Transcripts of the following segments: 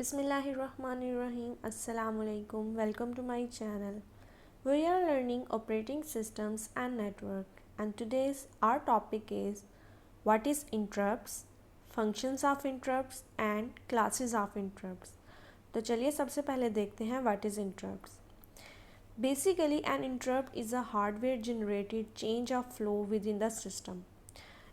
Bismillahirrahmanirrahim. Assalamualaikum. Welcome to my channel. We are learning operating systems and network, and today's our topic is what is interrupts, functions of interrupts and classes of interrupts. तो चलिए सबसे पहले देखते हैं what is interrupts. Basically, an interrupt is a hardware generated change of flow within the system.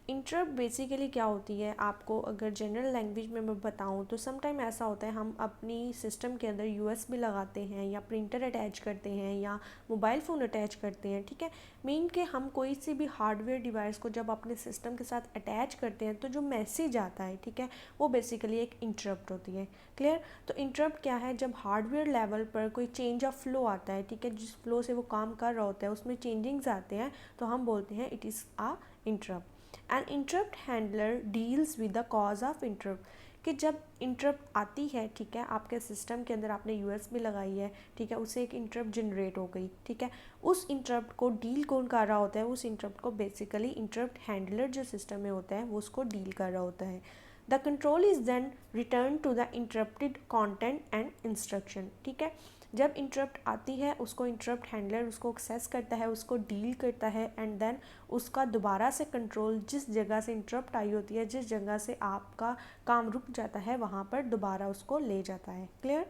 Interrupt basically क्या होती है, आपको अगर जनरल लैंग्वेज में मैं बताऊं तो समटाइम ऐसा होता है हम अपनी सिस्टम के अंदर यूएसबी लगाते हैं या प्रिंटर अटैच करते हैं या मोबाइल फ़ोन अटैच करते हैं, ठीक है। मीन कि हम कोई सी भी हार्डवेयर डिवाइस को जब अपने सिस्टम के साथ अटैच करते हैं तो जो मैसेज आता है, ठीक है, वो बेसिकली एक इंटरप्ट होती है। क्लियर। तो इंटरप्ट क्या है, जब हार्डवेयर लेवल पर कोई चेंज ऑफ फ्लो आता है, ठीक है, जिस फ्लो से वो काम कर रहा होता है उसमें चेंजिंग्स आते हैं तो हम बोलते हैं it is a interrupt. An interrupt handler deals with the cause of interrupt, कि जब इंटरप्ट आती है, ठीक है, आपके सिस्टम के अंदर आपने यूएसबी लगाई है, ठीक है, उससे एक इंटरप्ट जनरेट हो गई, ठीक है, उस इंटरप्ट को डील कौन कर रहा होता है, उस इंटरप्ट को बेसिकली इंटरप्ट हैंडलर जो सिस्टम में होता है वो उसको डील कर रहा होता है। The control is then return to the interrupted content and instruction, ठीक है। जब इंटरप्ट आती है उसको इंटरप्ट हैंडलर उसको एक्सेस करता है, उसको डील करता है एंड देन उसका दोबारा से कंट्रोल जिस जगह से इंटरप्ट आई होती है, जिस जगह से आपका काम रुक जाता है वहाँ पर दोबारा उसको ले जाता है। Clear.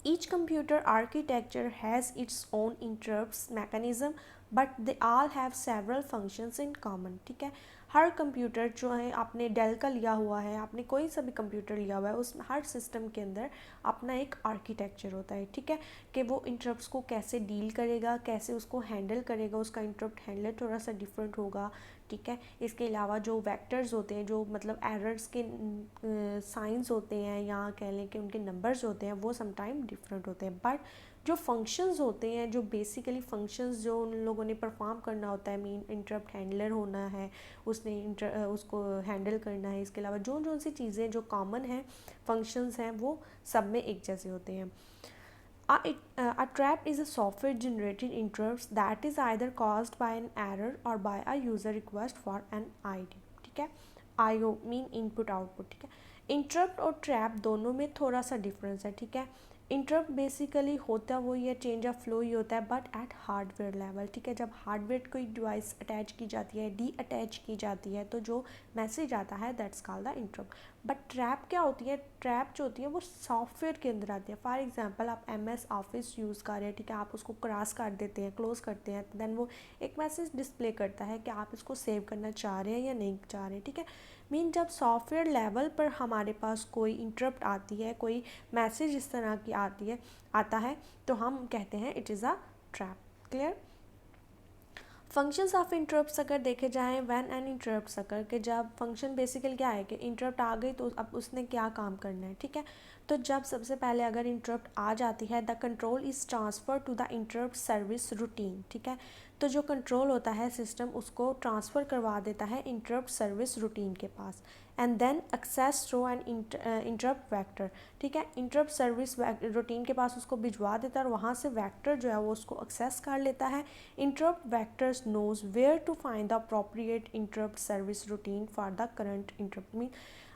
Each computer architecture has its own interrupts mechanism but they all have several functions in common, ठीक है। हर कंप्यूटर जो है, आपने डेल का लिया हुआ है, आपने कोई सा भी कंप्यूटर लिया हुआ है, उस हर सिस्टम के अंदर अपना एक आर्किटेक्चर होता है, ठीक है, कि वो इंटरप्ट्स को कैसे डील करेगा, कैसे उसको हैंडल करेगा, उसका इंटरप्ट हैंडलर थोड़ा सा डिफरेंट होगा, ठीक है। इसके अलावा जो वेक्टर्स होते हैं, जो मतलब एरर्स के साइंस होते हैं या कह लें कि उनके नंबर्स होते हैं, वो समटाइम डिफरेंट होते हैं। बट जो फंक्शंस होते हैं, जो बेसिकली फंक्शंस जो उन लोगों ने परफॉर्म करना होता है, मीन इंटरप्ट हैंडलर होना है, उसने उसको हैंडल करना है, इसके अलावा जो जो सी चीज़ें जो कॉमन हैं, फंक्शंस हैं, वो सब में एक जैसे होते हैं। A trap is a software generated interrupts that is either caused by an error or by a user request for an ID, ठीक है। IO मीन इनपुट आउटपुट, ठीक है। इंटरप्ट और ट्रैप दोनों में थोड़ा सा डिफरेंस है, ठीक है। इंटरप्ट बेसिकली होता वही है, चेंज ऑफ फ्लो ही होता है, बट एट हार्डवेयर लेवल, ठीक है। जब हार्डवेयर कोई डिवाइस अटैच की जाती है, डी अटैच की जाती है, तो जो मैसेज आता है that's called the interrupt. But trap क्या होती है, ट्रैप जो होती है वो सॉफ्टवेयर के अंदर आती है। फॉर एग्जांपल आप MS ऑफिस यूज़ कर रहे हैं, ठीक है, आप उसको क्रॉस कर देते हैं, क्लोज करते हैं, देन वो एक मैसेज डिस्प्ले करता है कि आप इसको सेव करना चाह रहे हैं या नहीं चाह रहे हैं, ठीक है। मीन जब सॉफ्टवेयर लेवल पर हमारे पास कोई इंटरप्ट आती है, कोई मैसेज इस तरह की आती है आता है, तो हम कहते हैं it is a trap. Clear. Functions of interrupts अगर देखे जाएँ, व्हेन एन इंटरप्ट्स अगर, कि जब फंक्शन बेसिकली क्या है कि इंटरप्ट आ गई तो अब उसने क्या काम करना है, ठीक है। तो जब सबसे पहले अगर इंटरप्ट आ जाती है, the control is transfer to the interrupt service routine, ठीक है। तो जो कंट्रोल होता है सिस्टम उसको ट्रांसफ़र करवा देता है इंटरप्ट सर्विस रूटीन के पास and then access through an interrupt vector, ठीक है। इंटरप्ट सर्विस रूटीन के पास उसको भिजवा देता है और वहाँ से वेक्टर जो है वो उसको एक्सेस कर लेता है। Interrupt vectors knows where to find the appropriate interrupt service routine for the current interrupt. Mean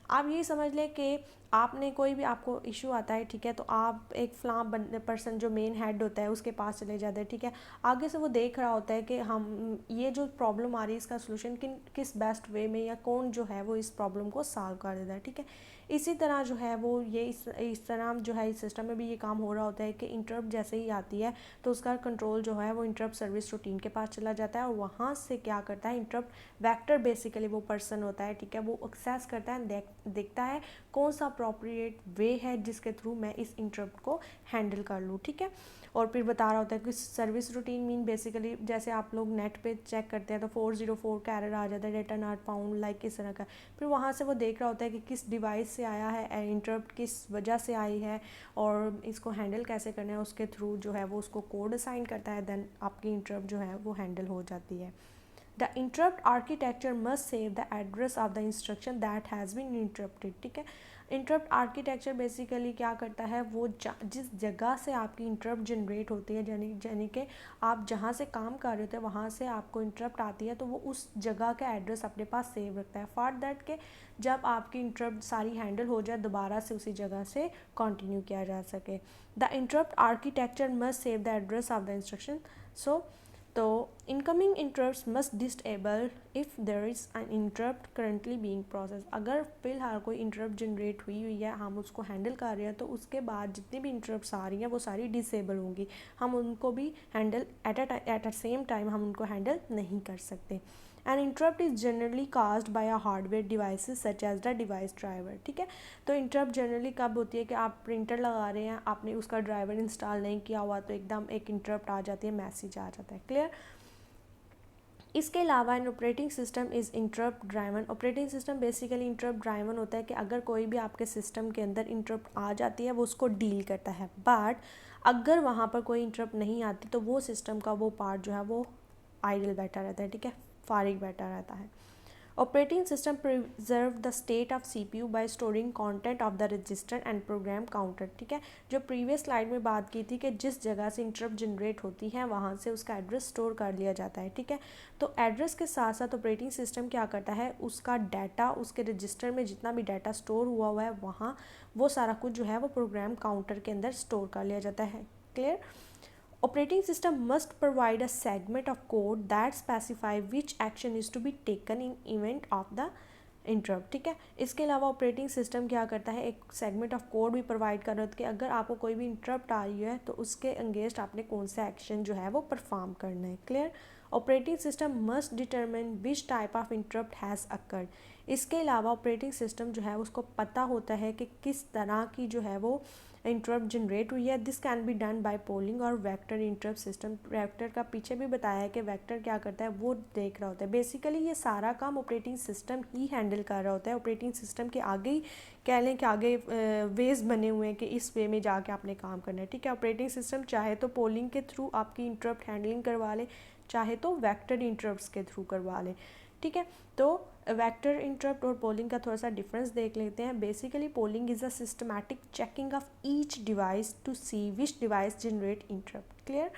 आप ये समझ लें कि आपने कोई भी आपको इशू आता है, ठीक है, तो आप एक फ़लाँ पर्सन जो मेन हेड होता है उसके पास चले जाते हैं, ठीक है। आगे से वो देख रहा होता है कि हम ये जो प्रॉब्लम आ रही है इसका सलूशन किस बेस्ट वे में या कौन जो है वो इस प्रॉब्लम को सॉल्व कर देता है, ठीक है। इसी तरह जो है वो ये इस तरह जो है इस सिस्टम में भी ये काम हो रहा होता है कि इंटरप्ट जैसे ही आती है तो उसका कंट्रोल जो है वो इंटरप्ट सर्विस रूटीन के पास चला जाता है और वहाँ से क्या करता है, इंटरप्ट वेक्टर बेसिकली वो पर्सन होता है, ठीक है, वो एक्सेस करता है, देखता है कौन सा अप्रोप्रिएट वे है जिसके थ्रू मैं इस इंटरप्ट को हैंडल कर लूँ, ठीक है। और फिर बता रहा होता है कि सर्विस रूटीन मीन बेसिकली जैसे आप लोग नेट पे चेक करते हैं तो 404 का एरर आ जाता है, डेटा नॉट फाउंड, लाइक इस तरह का। फिर वहाँ से वो देख रहा होता है कि किस डिवाइस से आया है इंटरप्ट, किस वजह से आई है और इसको हैंडल कैसे करना है, उसके थ्रू जो है वो उसको कोड असाइन करता है, देन आपकी इंटरप्ट जो है वो हैंडल हो जाती है। The interrupt architecture must save the address of the instruction that has been interrupted, ठीक है। इंटरप्ट आर्किटेक्चर बेसिकली क्या करता है, वो जिस जगह से आपकी इंटरप्ट जनरेट होती है, यानी कि आप जहाँ से काम कर रहे होते हैं वहाँ से आपको इंटरप्ट आती है, तो वो उस जगह का एड्रेस अपने पास सेव रखता है फॉर दैट के जब आपकी इंटरप्ट सारी हैंडल हो जाए दोबारा से उसी जगह से कंटिन्यू किया जा सके। The interrupt architecture must save the address of the instruction. तो incoming interrupt must disable if there is an interrupt currently being process. अगर फिलहाल कोई इंटरप्ट जनरेट हुई है, हम उसको हैंडल कर रहे हैं, तो उसके बाद जितनी भी इंटरप्ट्स आ रही हैं वो सारी डिसेबल होंगी, हम उनको भी handle at a same time हम उनको हैंडल नहीं कर सकते। An interrupt is generally caused by a hardware devices such as the device driver. ठीक है, तो इंटरप्ट जनरली कब होती है कि आप प्रिंटर लगा रहे हैं, आपने उसका ड्राइवर इंस्टॉल नहीं किया हुआ, तो एकदम एक इंटरप्ट आ जाती है, मैसेज आ जाता है। क्लियर। इसके अलावा an operating system is interrupt driven. Operating system basically interrupt driven होता है कि अगर कोई भी आपके सिस्टम के अंदर इंटरप्ट आ जाती है वो उसको डील करता है, बट अगर वहाँ पर कोई इंटरप्ट नहीं आती तो वो सिस्टम का वो पार्ट जो है वो आइडल बैठा रहता है। ठीक है, फारिग बैठा रहता है। Operating system preserve the state of CPU bye storing content of the register and program counter. ठीक है, जो प्रीवियस स्लाइड में बात की थी कि जिस जगह से इंटरप्ट जनरेट होती है वहाँ से उसका एड्रेस स्टोर कर लिया जाता है। ठीक है, तो एड्रेस के साथ साथ ऑपरेटिंग सिस्टम क्या करता है, उसका डाटा, उसके रजिस्टर में जितना भी डाटा स्टोर हुआ है वहाँ वो सारा कुछ जो है वो प्रोग्राम काउंटर के अंदर स्टोर कर लिया जाता है। Clear. Operating system must provide a segment of code that specify which action is to be taken in event of the interrupt. ठीक है, इसके अलावा ऑपरेटिंग सिस्टम क्या करता है, एक सेगमेंट ऑफ कोड भी प्रोवाइड कर रहा है कि अगर आपको कोई भी इंटरप्ट आ रही है तो उसके अगेंस्ट आपने कौन सा एक्शन जो है वो परफॉर्म करना है। Clear. Operating system must determine which type of interrupt has occurred. इसके अलावा ऑपरेटिंग सिस्टम जो है उसको पता होता है कि किस तरह की जो है वो इंटरप्ट जनरेट हुई है। This can be done by polling और वेक्टर इंटरप्ट सिस्टम। वेक्टर का पीछे भी बताया है कि वेक्टर क्या करता है, वो देख रहा होता है। बेसिकली ये सारा काम ऑपरेटिंग सिस्टम ही हैंडल कर रहा होता है। ऑपरेटिंग सिस्टम के आगे ही कह लें कि आगे वेज बने हुए हैं कि इस वे में जाके आपने काम करना है। ठीक है, ऑपरेटिंग सिस्टम चाहे तो पोलिंग के थ्रू आपकी इंटरप्ट हैंडलिंग करवा ले, चाहे तो वेक्टर इंटरप्ट्स के थ्रू करवा ले। ठीक है, तो वेक्टर इंटरप्ट और पोलिंग का थोड़ा सा डिफरेंस देख लेते हैं। Basically polling is a systematic checking of each device to see which device generate interrupt. Clear,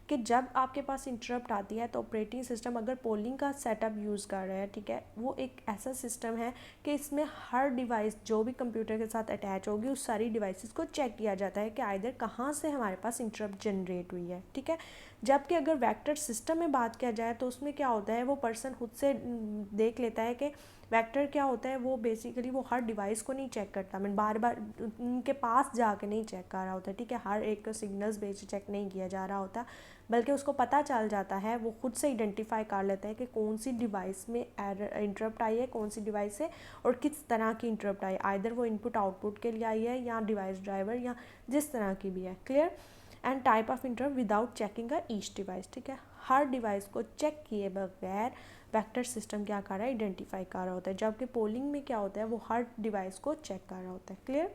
कि जब आपके पास इंटरप्ट आती है तो ऑपरेटिंग सिस्टम अगर पोलिंग का सेटअप यूज़ कर रहा है, ठीक है, वो एक ऐसा सिस्टम है कि इसमें हर डिवाइस जो भी कंप्यूटर के साथ अटैच होगी उस सारी डिवाइसेस को चेक किया जाता है कि आइदर कहाँ से हमारे पास इंटरप्ट जनरेट हुई है। ठीक है, जबकि अगर वेक्टर सिस्टम में बात किया जाए तो उसमें क्या होता है, वो पर्सन खुद से देख लेता है कि वेक्टर क्या होता है, वो बेसिकली वो हर डिवाइस को नहीं चेक करता, मैं बार बार उनके पास जाके नहीं चेक कर रहा होता। ठीक है, हर एक सिग्नल्स बेस चेक नहीं किया जा रहा होता, बल्कि उसको पता चल जाता है, वो खुद से आइडेंटिफाई कर लेता है कि कौन सी डिवाइस में इंटरप्ट आई है, कौन सी डिवाइस है और किस तरह की इंटरप्ट आई, आइदर वो इनपुट आउटपुट के लिए आई है या डिवाइस ड्राइवर या जिस तरह की भी है। Clear. And type of interrupt without checking a each device. ठीक है, हर डिवाइस को चेक किए बगैर वेक्टर सिस्टम क्या कर रहा है, आइडेंटिफाई कर रहा होता है, जबकि पोलिंग में क्या होता है, वो हर डिवाइस को चेक कर रहा होता है। क्लियर।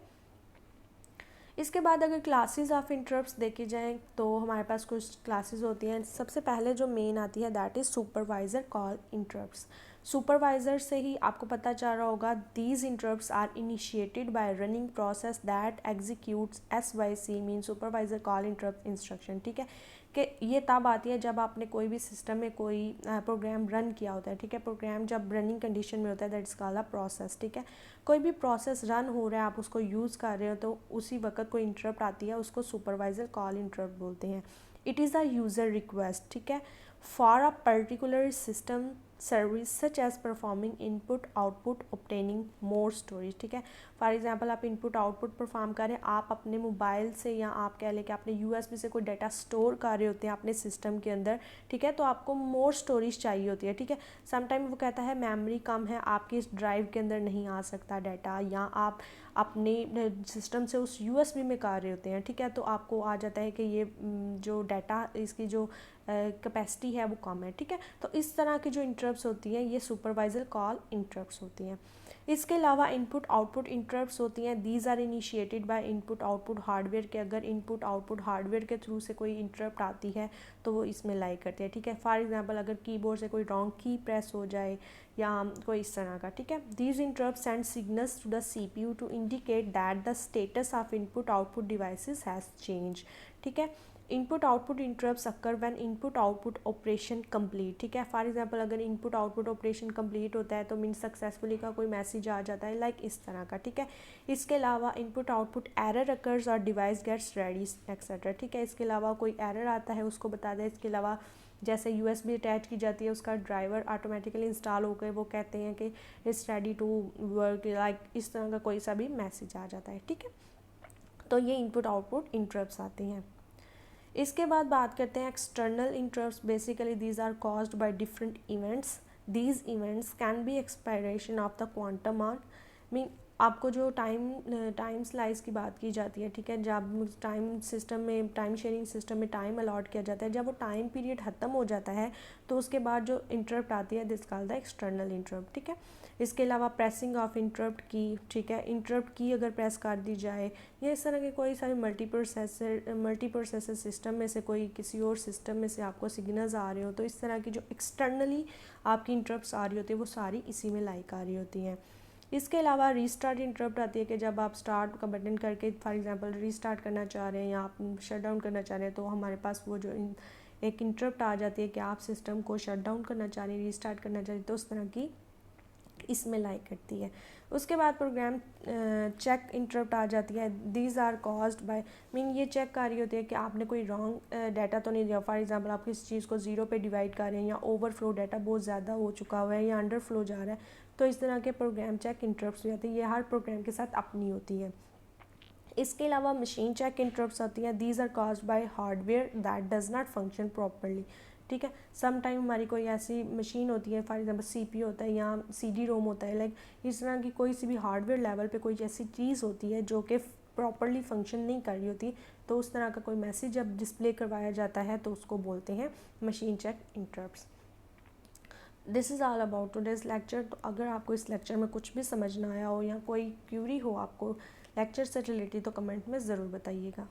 इसके बाद अगर क्लासेस ऑफ इंटरप्ट्स देखी जाएँ तो हमारे पास कुछ क्लासेस होती हैं। सबसे पहले जो मेन आती है that is supervisor call interrupts. Supervisor से ही आपको पता चल रहा होगा, these interrupts are initiated by running process that executes SYC mean supervisor call interrupt instruction. ठीक है, कि ये तब आती है जब आपने कोई भी सिस्टम में कोई प्रोग्राम रन किया होता है। ठीक है, प्रोग्राम जब रनिंग कंडीशन में होता है that is called a process. ठीक है, कोई भी प्रोसेस रन हो रहा है, आप उसको यूज़ कर रहे हो, तो उसी वक्त कोई इंटरप्ट आती है, उसको सुपरवाइज़र कॉल इंटरप्ट बोलते हैं। It is a user request, ठीक है, for a particular system service such as performing input output obtaining more storage. ठीक है, फॉर एग्जांपल आप इनपुट आउटपुट परफॉर्म करें, आप अपने मोबाइल से या आप कह लें कि अपने USB से कोई डाटा स्टोर कर रहे होते हैं अपने सिस्टम के अंदर। ठीक है, तो आपको मोर स्टोरेज चाहिए होती है। ठीक है, समटाइम वो कहता है मेमोरी कम है, आपकी इस ड्राइव के अंदर नहीं आ सकता डाटा, या आप अपने सिस्टम से उस USB में कर रहे होते हैं। ठीक है, तो आपको आ जाता है कि ये जो डाटा इसकी जो कैपेसिटी है वो कम है। ठीक है, तो इस तरह की जो इंटरप्ट्स होती हैं ये सुपरवाइज़र कॉल इंटरप्ट्स होती हैं। इसके अलावा इनपुट आउटपुट इंटरप्ट्स होती हैं, these are initiated by input output hardware के। अगर इनपुट आउटपुट हार्डवेयर के थ्रू से कोई इंटरप्ट आती है तो वो इसमें लाई करते हैं, ठीक है। फॉर एग्जांपल अगर कीबोर्ड से कोई रॉन्ग की प्रेस हो जाए या कोई इस तरह का, ठीक है। These interrupt send signals to the CPU to indicate that the status of input output devices has change, ठीक है। Input output interrupts occur when input output operation complete, ठीक है। फॉर एग्जांपल अगर इनपुट आउटपुट ऑपरेशन कंप्लीट होता है तो mean successfully का कोई मैसेज आ जाता है, लाइक इस तरह का, ठीक है। इसके अलावा इनपुट आउटपुट एरर अकर्स और डिवाइस गेट्स रेडी एक्सेट्रा, ठीक है। इसके अलावा कोई एरर आता है उसको बता दें। इसके अलावा जैसे USB अटैच की जाती है उसका ड्राइवर ऑटोमेटिकली इंस्टॉल हो गए, वो कहते हैं कि it's ready to work, like इस तरह का कोई सा भी मैसेज आ जाता है, ठीक है। तो ये इनपुट आउटपुट इंटरप्ट्स आती हैं। इसके बाद बात करते हैं external interrupts. Basically these are caused by different events. These events can be expiration of the quantum arc, mean आपको जो टाइम स्लाइस की बात की जाती है, ठीक है। जब टाइम सिस्टम में, टाइम शेयरिंग सिस्टम में टाइम अलॉट किया जाता है, जब वो टाइम पीरियड ख़त्म हो जाता है तो उसके बाद जो इंटरप्ट आती है this called the external interrupt, ठीक है। इसके अलावा प्रेसिंग ऑफ इंटरप्ट की, ठीक है। इंटरप्ट की अगर प्रेस कर दी जाए या इस तरह के कोई सारे मल्टी प्रोसेसर सिस्टम में से कोई किसी और सिस्टम में से आपको सिग्नल्स आ रहे हो तो इस तरह की जो एक्सटर्नली आपकी इंटरप्ट्स आ रही होती है वो सारी इसी में लाइक आ रही होती हैं। इसके अलावा रीस्टार्ट इंटरप्ट आती है कि जब आप स्टार्ट का बटन करके फॉर एग्जांपल रीस्टार्ट करना चाह रहे हैं या आप शट डाउन करना चाह रहे हैं तो हमारे पास वो जो एक इंटरप्ट आ जाती है कि आप सिस्टम को शट डाउन करना चाह रहे हैं, रीस्टार्ट करना चाह रहे हैं, तो उस तरह की इसमें लाइक करती है। उसके बाद प्रोग्राम चेक इंटरप्ट आ जाती है। These are caused by, mean ये चेक कर रही होती है कि आपने कोई रॉन्ग डाटा तो नहीं दिया। फॉर एग्जांपल आप किसी चीज़ को 0 पे डिवाइड कर रहे हैं या ओवरफ्लो डाटा बहुत ज़्यादा हो चुका हुआ है या अंडरफ्लो जा रहा है, तो इस तरह के प्रोग्राम चेक इंटरप्ट्स भी आती है। ये हर प्रोग्राम के साथ अपनी होती है। इसके अलावा मशीन चेक इंटरप्ट्स आती हैं। These are caused by hardware that does not function properly, ठीक है। सम टाइम हमारी कोई ऐसी मशीन होती है, फॉर एग्जांपल CPU होता है या CD-ROM होता है, लाइक इस तरह की कोई सी भी हार्डवेयर लेवल पे कोई ऐसी चीज़ होती है जो कि प्रॉपरली फंक्शन नहीं कर रही होती, तो उस तरह का कोई मैसेज जब डिस्प्ले करवाया जाता है तो उसको बोलते हैं machine check interrupts. This is all about today's lecture. तो अगर आपको इस लेक्चर में कुछ भी समझ ना आया हो या कोई क्यूरी हो आपको लेक्चर से रिलेटेड तो कमेंट में ज़रूर बताइएगा।